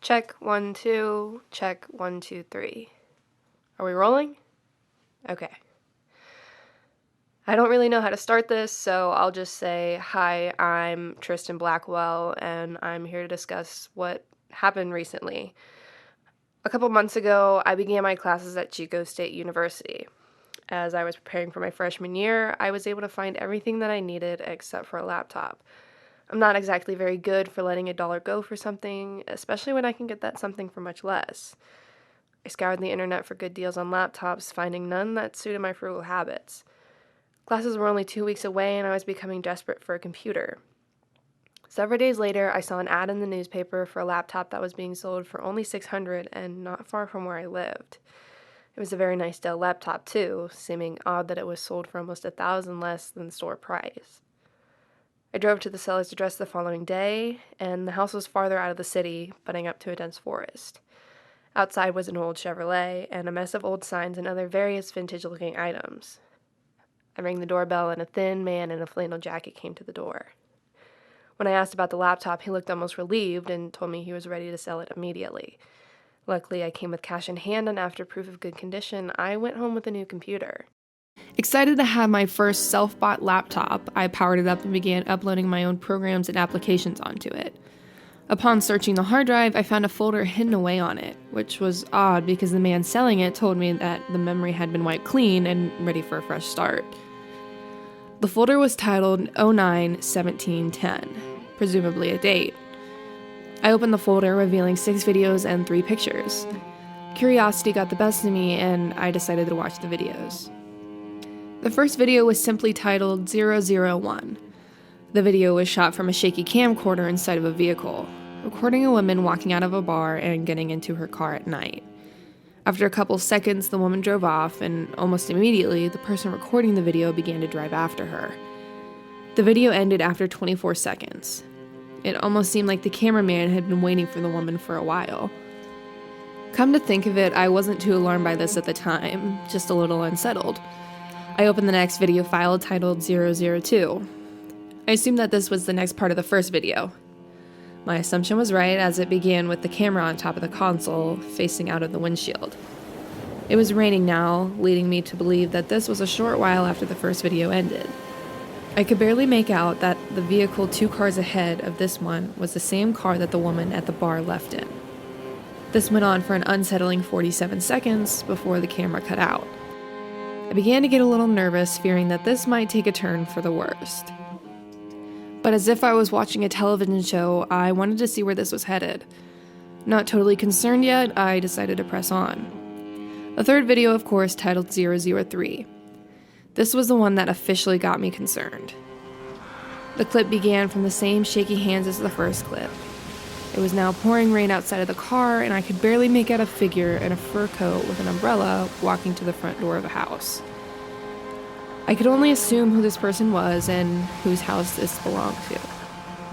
Check 1, 2, check 1, 2, 3. Are we rolling? Okay. I don't really know how to start this, so I'll just say, hi, I'm Tristan Blackwell, and I'm here to discuss what happened recently. A couple months ago, I began my classes at Chico State University. As I was preparing for my freshman year, I was able to find everything that I needed except for a laptop. I'm not exactly very good for letting $1 go for something, especially when I can get that something for much less. I scoured the internet for good deals on laptops, finding none that suited my frugal habits. Classes were only 2 weeks away, and I was becoming desperate for a computer. Several days later, I saw an ad in the newspaper for a laptop that was being sold for only $600 and not far from where I lived. It was a very nice Dell laptop, too, seeming odd that it was sold for almost $1,000 less than store price. I drove to the seller's address the following day, and the house was farther out of the city, butting up to a dense forest. Outside was an old Chevrolet and a mess of old signs and other various vintage-looking items. I rang the doorbell, and a thin man in a flannel jacket came to the door. When I asked about the laptop, he looked almost relieved and told me he was ready to sell it immediately. Luckily, I came with cash in hand, and after proof of good condition, I went home with a new computer. Excited to have my first self-bought laptop, I powered it up and began uploading my own programs and applications onto it. Upon searching the hard drive, I found a folder hidden away on it, which was odd because the man selling it told me that the memory had been wiped clean and ready for a fresh start. The folder was titled 09-17-10, presumably a date. I opened the folder, revealing 6 videos and 3 pictures. Curiosity got the best of me, and I decided to watch the videos. The first video was simply titled 001. The video was shot from a shaky camcorder inside of a vehicle, recording a woman walking out of a bar and getting into her car at night. After a couple seconds, the woman drove off, and almost immediately, the person recording the video began to drive after her. The video ended after 24 seconds. It almost seemed like the cameraman had been waiting for the woman for a while. Come to think of it, I wasn't too alarmed by this at the time, just a little unsettled. I opened the next video file titled 002. I assumed that this was the next part of the first video. My assumption was right, as it began with the camera on top of the console, facing out of the windshield. It was raining now, leading me to believe that this was a short while after the first video ended. I could barely make out that the vehicle 2 cars ahead of this one was the same car that the woman at the bar left in. This went on for an unsettling 47 seconds before the camera cut out. I began to get a little nervous, fearing that this might take a turn for the worst. But as if I was watching a television show, I wanted to see where this was headed. Not totally concerned yet, I decided to press on. The third video, of course, titled 003. This was the one that officially got me concerned. The clip began from the same shaky hands as the first clip. It was now pouring rain outside of the car, and I could barely make out a figure in a fur coat with an umbrella walking to the front door of a house. I could only assume who this person was and whose house this belonged to.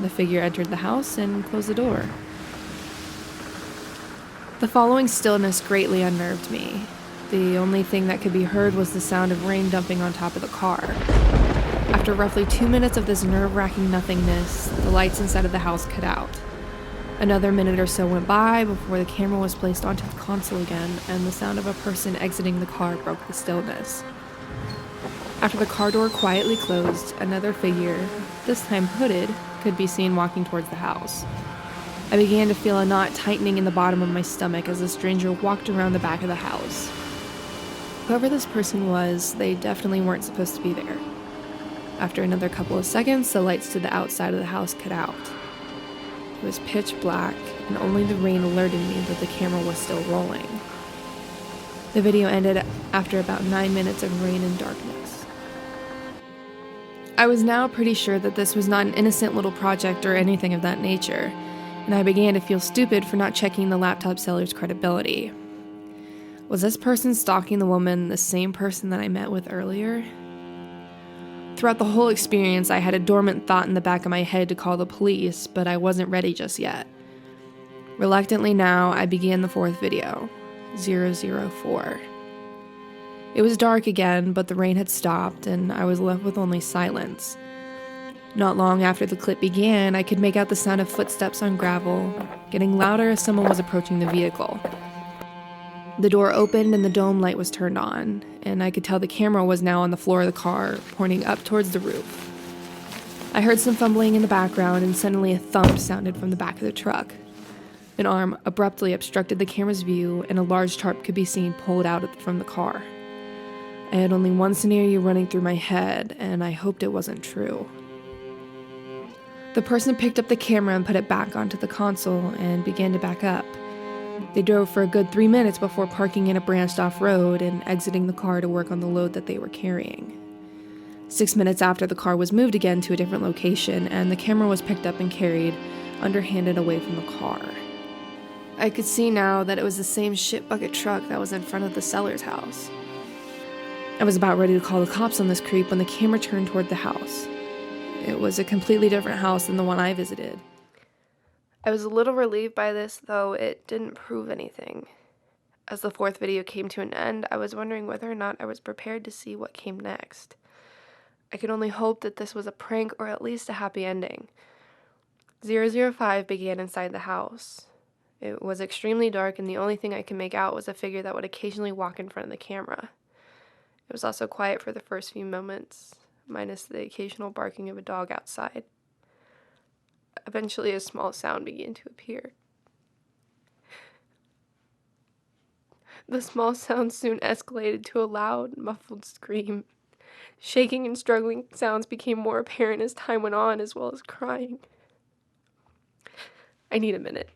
The figure entered the house and closed the door. The following stillness greatly unnerved me. The only thing that could be heard was the sound of rain dumping on top of the car. After roughly 2 minutes of this nerve-wracking nothingness, the lights inside of the house cut out. Another minute or so went by before the camera was placed onto the console again, and the sound of a person exiting the car broke the stillness. After the car door quietly closed, another figure, this time hooded, could be seen walking towards the house. I began to feel a knot tightening in the bottom of my stomach as the stranger walked around the back of the house. Whoever this person was, they definitely weren't supposed to be there. After another couple of seconds, the lights to the outside of the house cut out. It was pitch black, and only the rain alerted me that the camera was still rolling. The video ended after about 9 minutes of rain and darkness. I was now pretty sure that this was not an innocent little project or anything of that nature, and I began to feel stupid for not checking the laptop seller's credibility. Was this person stalking the woman the same person that I met with earlier? Throughout the whole experience, I had a dormant thought in the back of my head to call the police, but I wasn't ready just yet. Reluctantly now, I began the fourth video, 004. It was dark again, but the rain had stopped, and I was left with only silence. Not long after the clip began, I could make out the sound of footsteps on gravel, getting louder as someone was approaching the vehicle. The door opened and the dome light was turned on, and I could tell the camera was now on the floor of the car, pointing up towards the roof. I heard some fumbling in the background, and suddenly a thump sounded from the back of the truck. An arm abruptly obstructed the camera's view, and a large tarp could be seen pulled out from the car. I had only one scenario running through my head, and I hoped it wasn't true. The person picked up the camera and put it back onto the console and began to back up. They drove for a good 3 minutes before parking in a branched-off road and exiting the car to work on the load that they were carrying. 6 minutes after, the car was moved again to a different location, and the camera was picked up and carried, underhanded away from the car. I could see now that it was the same shit bucket truck that was in front of the seller's house. I was about ready to call the cops on this creep when the camera turned toward the house. It was a completely different house than the one I visited. I was a little relieved by this, though it didn't prove anything. As the fourth video came to an end, I was wondering whether or not I was prepared to see what came next. I could only hope that this was a prank or at least a happy ending. 005 began inside the house. It was extremely dark, and the only thing I could make out was a figure that would occasionally walk in front of the camera. It was also quiet for the first few moments, minus the occasional barking of a dog outside. Eventually, a small sound began to appear. The small sound soon escalated to a loud, muffled scream. Shaking and struggling sounds became more apparent as time went on, as well as crying. I need a minute.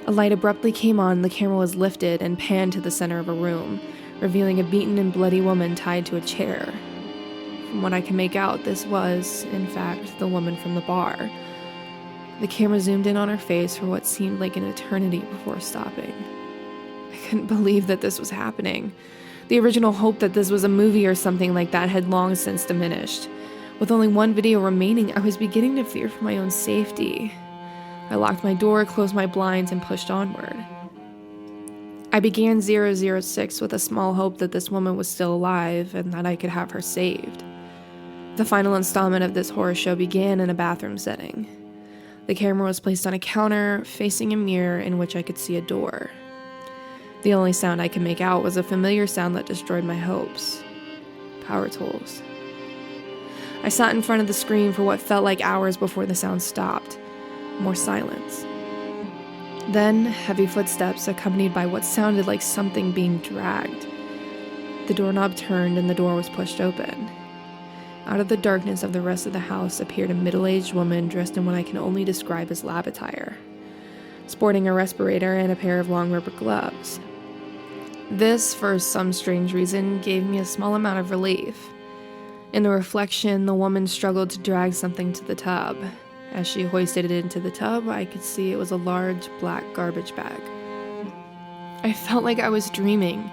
A light abruptly came on, the camera was lifted and panned to the center of a room, revealing a beaten and bloody woman tied to a chair. From what I can make out, this was, in fact, the woman from the bar. The camera zoomed in on her face for what seemed like an eternity before stopping. I couldn't believe that this was happening. The original hope that this was a movie or something like that had long since diminished. With only one video remaining, I was beginning to fear for my own safety. I locked my door, closed my blinds, and pushed onward. I began 006 with a small hope that this woman was still alive and that I could have her saved. The final installment of this horror show began in a bathroom setting. The camera was placed on a counter, facing a mirror in which I could see a door. The only sound I could make out was a familiar sound that destroyed my hopes. Power tools. I sat in front of the screen for what felt like hours before the sound stopped. More silence. Then, heavy footsteps accompanied by what sounded like something being dragged. The doorknob turned and the door was pushed open. Out of the darkness of the rest of the house appeared a middle-aged woman dressed in what I can only describe as lab attire, sporting a respirator and a pair of long rubber gloves. This, for some strange reason, gave me a small amount of relief. In the reflection, the woman struggled to drag something to the tub. As she hoisted it into the tub, I could see it was a large black garbage bag. I felt like I was dreaming.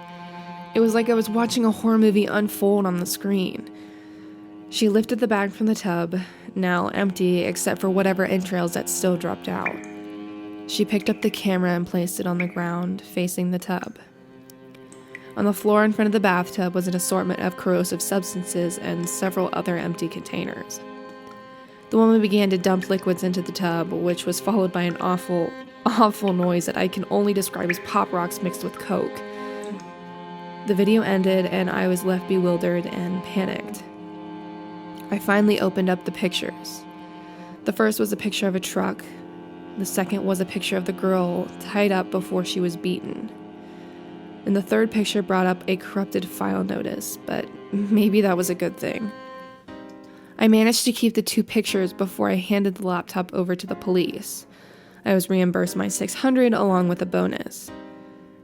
It was like I was watching a horror movie unfold on the screen. She lifted the bag from the tub, now empty except for whatever entrails that still dropped out. She picked up the camera and placed it on the ground, facing the tub. On the floor in front of the bathtub was an assortment of corrosive substances and several other empty containers. The woman began to dump liquids into the tub, which was followed by an awful, awful noise that I can only describe as Pop Rocks mixed with Coke. The video ended, and I was left bewildered and panicked. I finally opened up the pictures. The first was a picture of a truck. The second was a picture of the girl tied up before she was beaten. And the third picture brought up a corrupted file notice, but maybe that was a good thing. I managed to keep the two pictures before I handed the laptop over to the police. I was reimbursed my $600 along with a bonus.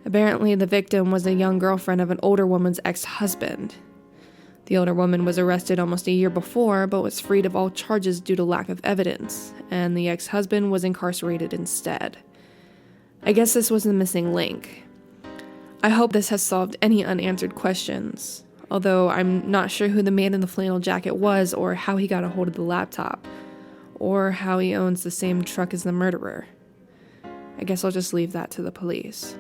Apparently, the victim was a young girlfriend of an older woman's ex-husband. The older woman was arrested almost a year before, but was freed of all charges due to lack of evidence, and the ex-husband was incarcerated instead. I guess this was the missing link. I hope this has solved any unanswered questions, although I'm not sure who the man in the flannel jacket was or how he got a hold of the laptop, or how he owns the same truck as the murderer. I guess I'll just leave that to the police.